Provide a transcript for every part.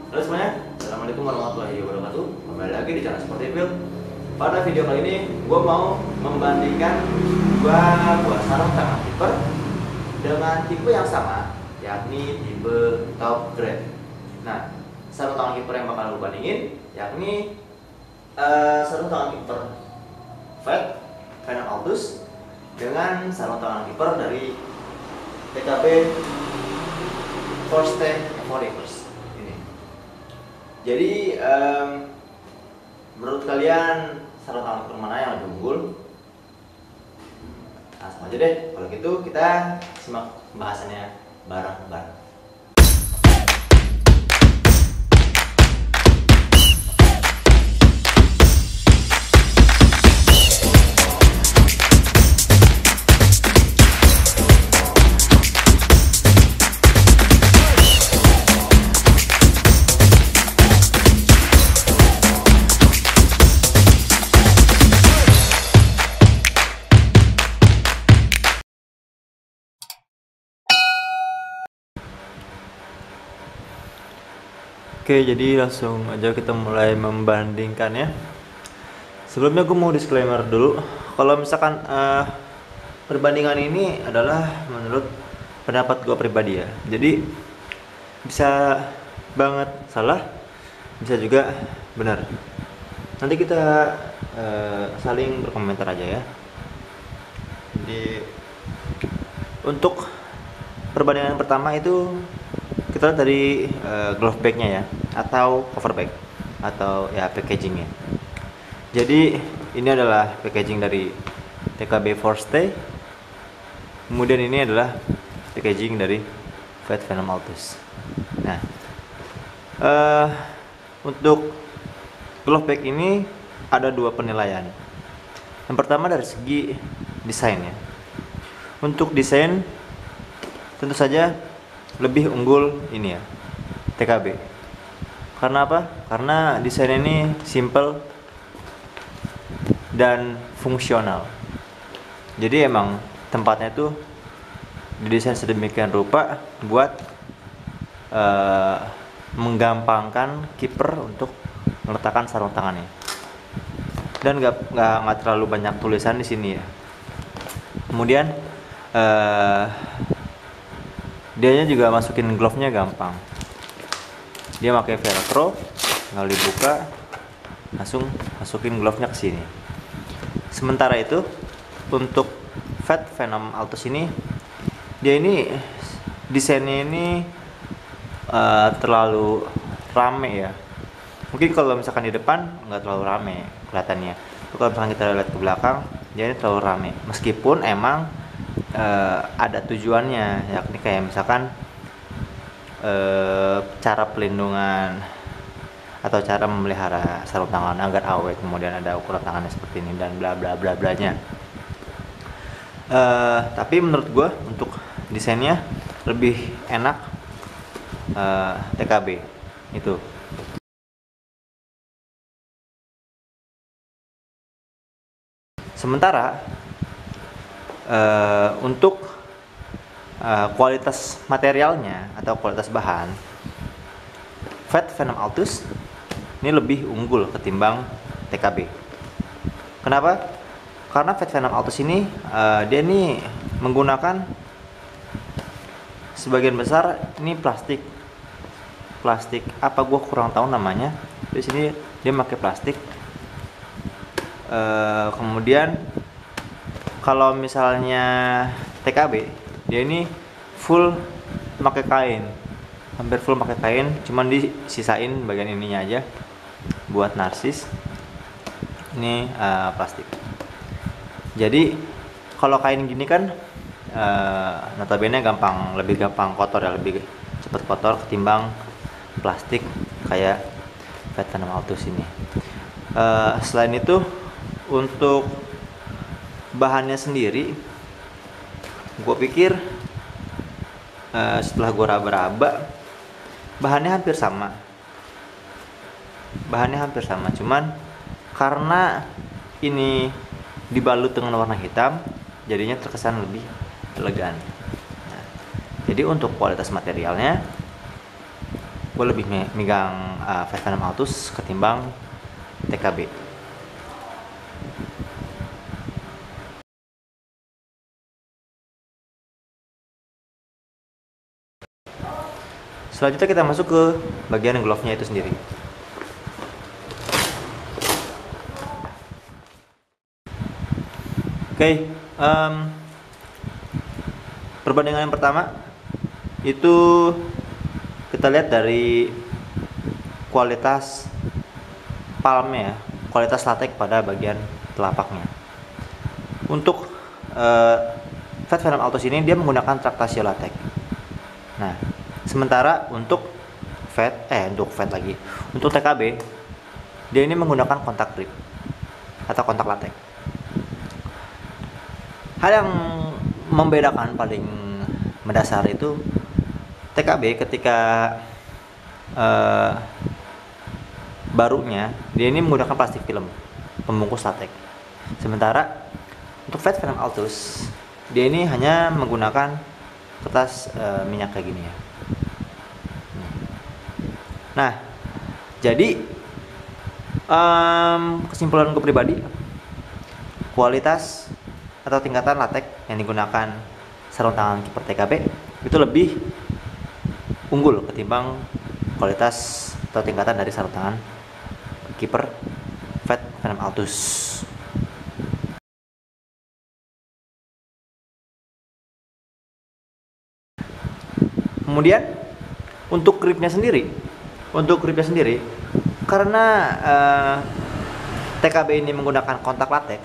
Halo semuanya, Assalamualaikum warahmatullahi wabarakatuh. Kembali lagi di channel Sporty Field. Pada video kali ini, gue mau membandingkan dua buah sarung tangan kiper dengan tipe yang sama, yakni tipe top grade. Nah, sarung tangan kiper yang bakal gue bandingin, yakni sarung tangan kiper Venom Altus dengan sarung tangan kiper dari TKB Forte Evonicus ini. Jadi menurut kalian sarung tangan kiper mana yang lebih unggul? Langsung aja deh, kalau gitu kita simak pembahasannya bareng-bareng. Oke, jadi langsung aja kita mulai membandingkan ya. Sebelumnya gue mau disclaimer dulu. Kalau misalkan perbandingan ini adalah menurut pendapat gue pribadi ya. Jadi bisa banget salah, bisa juga benar. Nanti kita saling berkomentar aja ya. Jadi untuk perbandingan pertama itu kita lihat dari glove bagnya ya, atau cover bag, atau ya packagingnya. Jadi ini adalah packaging dari TKB Forte. Kemudian ini adalah packaging dari Venom Altus. Nah, untuk glove bag ini ada dua penilaian. Yang pertama dari segi desainnya. Untuk desain tentu saja lebih unggul ini ya, TKB. Karena apa? Karena desain ini simple dan fungsional. Jadi emang tempatnya tuh didesain sedemikian rupa buat menggampangkan kiper untuk meletakkan sarung tangannya. Dan nggak terlalu banyak tulisan di sini ya. Kemudian dianya juga masukin glove-nya gampang. Dia pakai velcro, tinggal dibuka, langsung masukin glove-nya ke sini. Sementara itu, untuk Venom Altus ini, dia ini desainnya ini terlalu rame ya. Mungkin kalau misalkan di depan nggak terlalu rame kelihatannya. Kalau misalkan kita lihat ke belakang, dia ini terlalu rame. Meskipun emang ada tujuannya, yakni kayak misalkan cara pelindungan atau cara memelihara sarung tangan agar awet, kemudian ada ukuran tangannya seperti ini dan bla bla bla blanya. Tapi menurut gue untuk desainnya lebih enak TKB itu. Sementara untuk kualitas materialnya atau kualitas bahan, Venom Altus ini lebih unggul ketimbang TKB. Kenapa? Karena Venom Altus ini dia ini menggunakan sebagian besar ini plastik apa gue kurang tahu namanya. Di sini dia pakai plastik. Kemudian kalau misalnya TKB, dia ini full pakai kain, hampir full pakai kain, cuman disisain bagian ininya aja buat narsis. Ini plastik. Jadi kalau kain gini kan notabene lebih gampang kotor ya, lebih cepat kotor ketimbang plastik kayak Venom Altus ini. Selain itu untuk bahannya sendiri, gue pikir setelah gue raba-raba bahannya hampir sama, cuman karena ini dibalut dengan warna hitam, jadinya terkesan lebih elegan. Nah, jadi untuk kualitas materialnya gue lebih megang Fat Venom Altus ketimbang TKB. Selanjutnya kita masuk ke bagian glove-nya itu sendiri. Oke, perbandingan yang pertama itu kita lihat dari kualitas palmnya, kualitas latek pada bagian telapaknya. Untuk Fat Venom Altus ini dia menggunakan Tractasio latek. Nah, sementara untuk untuk TKB dia ini menggunakan kontak grip atau kontak latek. Hal yang membedakan paling mendasar itu TKB ketika barunya dia ini menggunakan plastik film pembungkus latek. Sementara untuk Fat Venom Altus dia ini hanya menggunakan kertas minyak kayak gini ya. Nah, jadi kesimpulan gue pribadi, kualitas atau tingkatan latek yang digunakan sarung tangan kiper TKB itu lebih unggul ketimbang kualitas atau tingkatan dari sarung tangan kiper Fat Venom Altus. Kemudian untuk gripnya sendiri, karena TKB ini menggunakan kontak latek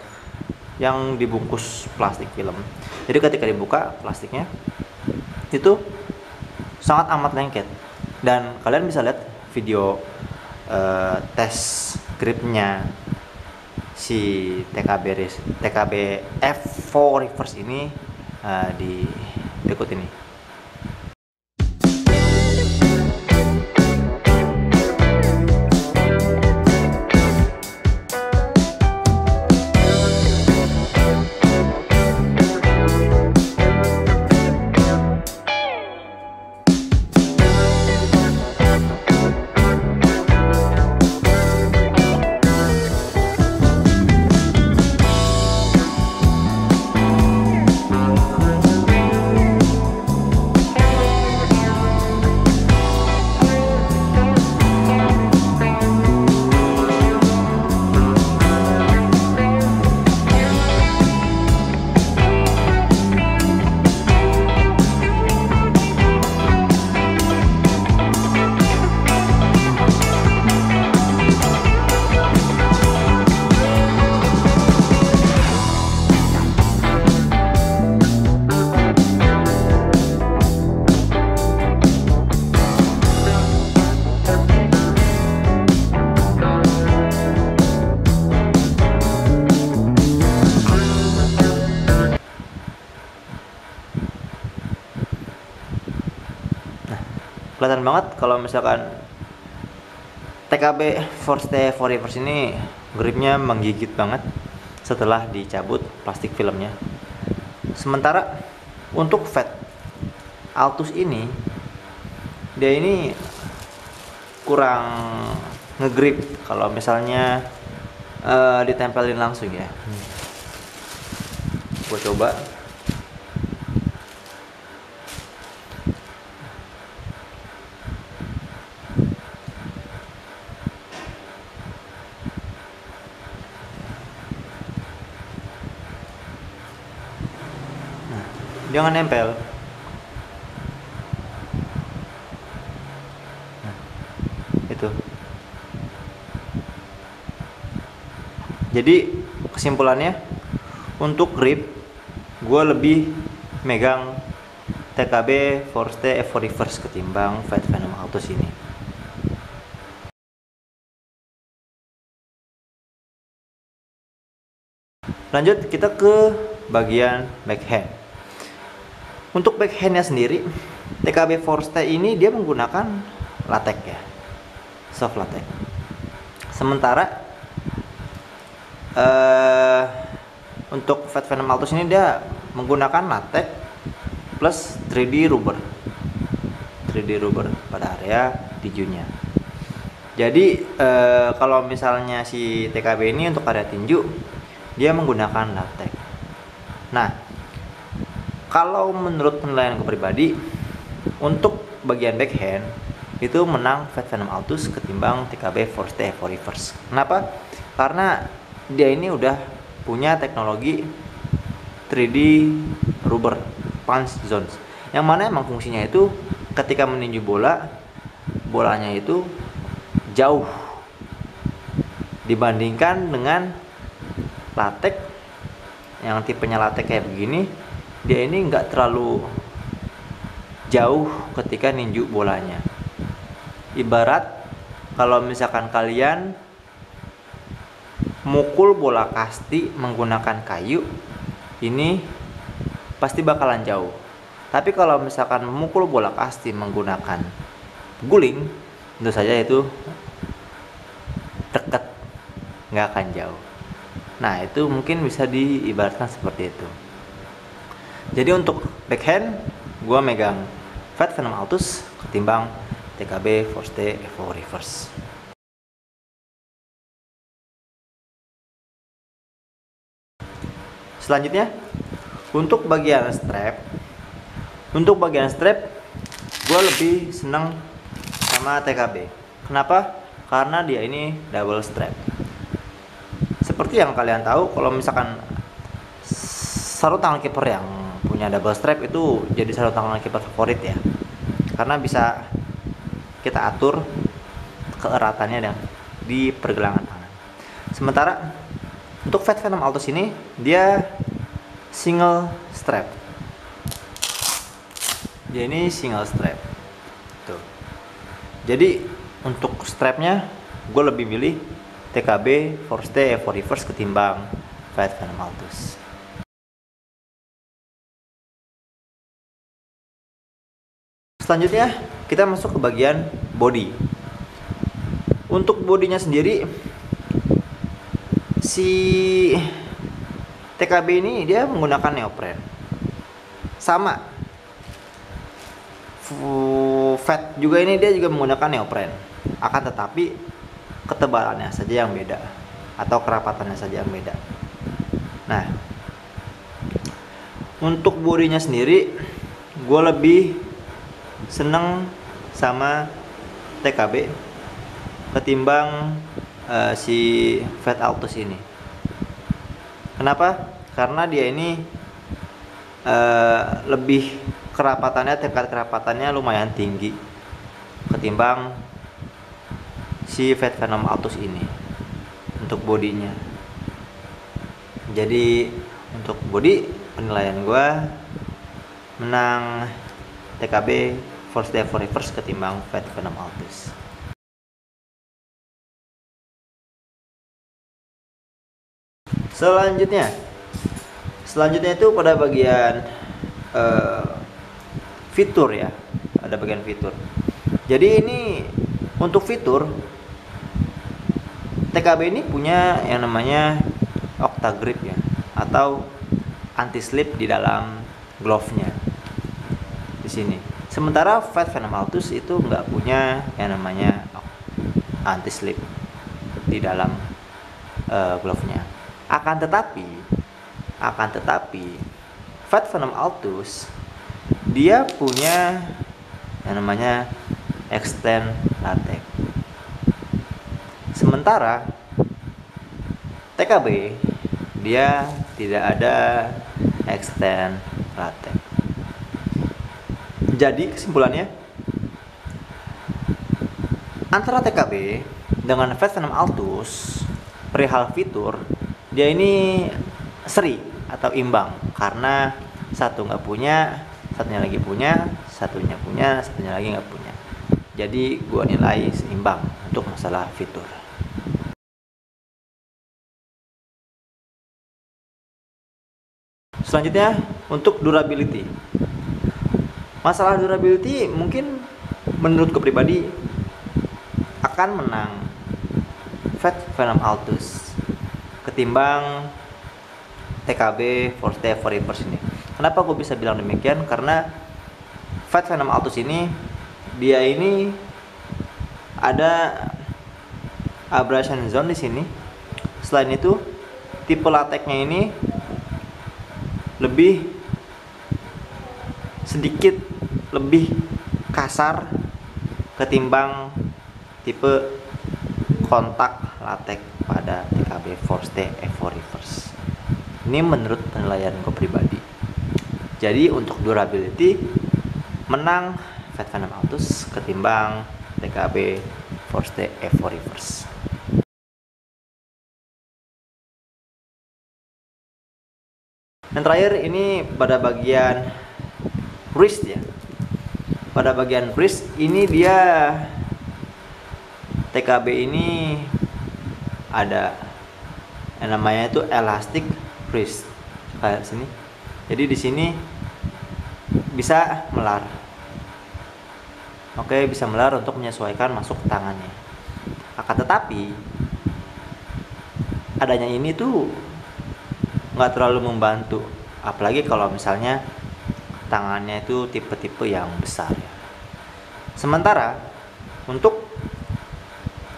yang dibungkus plastik film, jadi ketika dibuka plastiknya itu sangat amat lengket, dan kalian bisa lihat video tes gripnya si TKB F4 reverse ini di berikut ini. Kelihatan banget kalau misalkan TKB Forte Reverse ini gripnya menggigit banget setelah dicabut plastik filmnya. Sementara untuk Fat Altus ini dia ini kurang ngegrip kalau misalnya ditempelin langsung ya. Gue coba. Jangan nempel. Nah, itu. Jadi kesimpulannya untuk grip gue lebih megang TKB Forte F4 Reverse ketimbang Fat Venom Altus ini. Lanjut kita ke bagian backhand. Untuk backhandnya sendiri, TKB Forte ini dia menggunakan latek ya, soft latek. Sementara untuk Fat Venom Altus ini dia menggunakan latek plus 3D rubber pada area tinjunya. Jadi kalau misalnya si TKB ini untuk area tinju dia menggunakan latex. Nah, kalau menurut penilaian gue pribadi, untuk bagian backhand itu menang Fat Venom Altus ketimbang TKB Force for Reverse. Kenapa? Karena dia ini udah punya teknologi 3D rubber punch zones, yang mana emang fungsinya itu ketika meninju bolanya itu jauh dibandingkan dengan latex yang tipenya latex kayak begini. Dia ini nggak terlalu jauh ketika ninju bolanya. Ibarat kalau misalkan kalian mukul bola kasti menggunakan kayu, ini pasti bakalan jauh. Tapi kalau misalkan memukul bola kasti menggunakan guling, tentu saja itu dekat, nggak akan jauh. Nah, itu mungkin bisa diibaratkan seperti itu. Jadi untuk backhand gua megang Fat Venom Altus ketimbang TKB Force for Reverse. Selanjutnya untuk bagian strap gua lebih senang sama TKB. Kenapa? Karena dia ini double strap. Seperti yang kalian tahu, kalau misalkan sarung tangan kiper yang punya double strap itu jadi sarung tangan kiper favorit ya, karena bisa kita atur keeratannya dan di pergelangan tangan. Sementara untuk Fat Venom Altus ini dia single strap. Dia ini single strap. Tuh. Jadi untuk strapnya gue lebih milih TKB Force for Reverse ketimbang Fat Venom Altus. Selanjutnya kita masuk ke bagian body. Untuk bodinya sendiri, si TKB ini dia menggunakan neopren. Sama Fat juga ini dia juga menggunakan neopren. Akan tetapi ketebalannya saja yang beda atau kerapatannya saja yang beda. Nah, untuk bodinya sendiri gue lebih seneng sama TKB ketimbang si Fat Altus ini. Kenapa? Karena dia ini lebih kerapatannya, tingkat kerapatannya lumayan tinggi ketimbang si Fat Venom Altus ini untuk bodinya. Jadi untuk body penilaian gue menang TKB Force for Reverse ketimbang Fat Venom Altus. Selanjutnya itu pada bagian fitur ya, ada bagian fitur. Jadi ini untuk fitur TKB ini punya yang namanya Octagrip ya, atau anti slip di dalam glove-nya di sini. Sementara Fat Venom Altus itu nggak punya yang namanya anti slip di dalam glove-nya. Akan tetapi Fat Venom Altus dia punya yang namanya extend latex. Sementara TKB dia tidak ada extend latex. Jadi kesimpulannya, antara TKB dengan Fat Venom Altus perihal fitur dia ini seri atau imbang, karena satu nggak punya, satunya lagi punya, satunya punya, satunya lagi nggak punya. Jadi gua nilai seimbang untuk masalah fitur. Selanjutnya untuk durability. Masalah durability mungkin menurut gue pribadi akan menang Fat Venom Altus ketimbang TKB Force for Reverse ini. Kenapa gue bisa bilang demikian? Karena Fat Venom Altus ini dia ini ada abrasion zone di sini. Selain itu, tipe lateksnya ini sedikit lebih kasar ketimbang tipe kontak latex pada TKB Forstay Evo Reverse. Ini menurut penilaian gue pribadi. Jadi untuk durability menang Fat Venom Altus ketimbang TKB Forstay Evo Reverse. Dan terakhir ini pada bagian wrist ya. Pada bagian wrist ini dia TKB ini ada yang namanya itu elastic wrist kayak sini. Jadi di sini bisa melar. Oke, bisa melar untuk menyesuaikan masuk tangannya. Akan tetapi adanya ini tuh nggak terlalu membantu, apalagi kalau misalnya tangannya itu tipe-tipe yang besar ya. Sementara untuk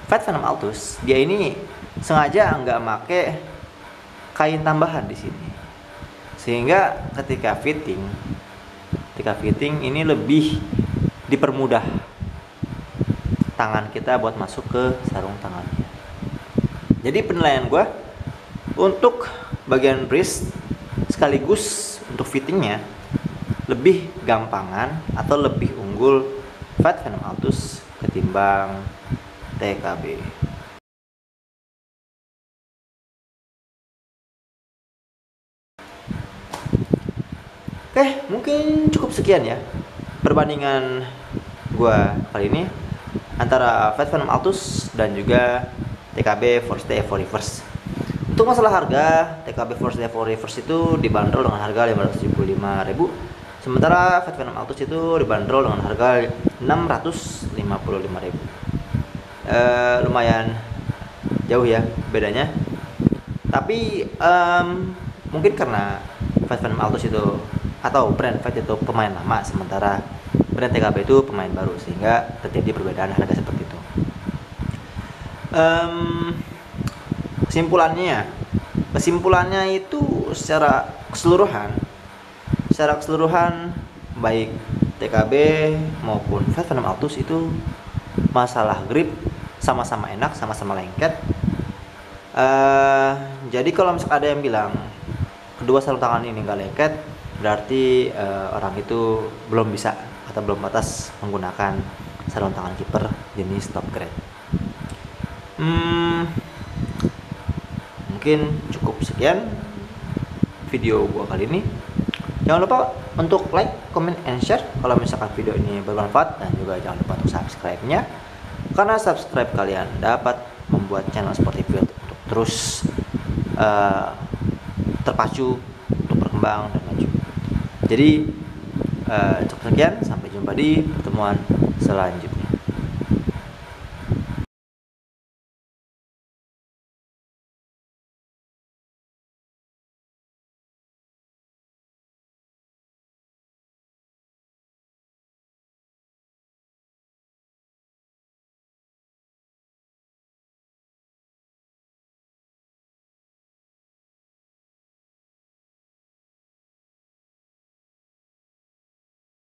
Fat Venom Altus, dia ini sengaja nggak make kain tambahan di sini, sehingga ketika fitting ini lebih dipermudah tangan kita buat masuk ke sarung tangannya. Jadi penilaian gue untuk bagian wrist sekaligus untuk fittingnya lebih gampangan atau lebih unggul Fat Venom Altus ketimbang TKB. Oke, mungkin cukup sekian ya perbandingan gua kali ini antara Fat Venom Altus dan juga TKB Forstay Evo Reverse. Untuk masalah harga, TKB Forstay Evo Reverse itu dibanderol dengan harga 575.000, sementara Fat Venom Altus itu dibanderol dengan harga 655.000. Lumayan jauh ya bedanya. Tapi mungkin karena Fat Venom Altus itu atau brand Fat itu pemain lama, sementara brand TKB itu pemain baru, sehingga terjadi perbedaan harga seperti itu. Kesimpulannya itu secara keseluruhan baik TKB maupun Fat Venom Altus itu masalah grip sama-sama enak, sama-sama lengket. Jadi kalau misalkan ada yang bilang kedua sarung tangan ini nggak lengket, berarti orang itu belum bisa atau belum batas menggunakan sarung tangan kiper jenis top grade. Mungkin cukup sekian video gua kali ini. Jangan lupa untuk like, comment, and share kalau misalkan video ini bermanfaat, dan juga jangan lupa untuk subscribe-nya, karena subscribe kalian dapat membuat channel seperti Field untuk terus terpacu untuk berkembang dan maju. Jadi cukup sekian, sampai jumpa di pertemuan selanjutnya.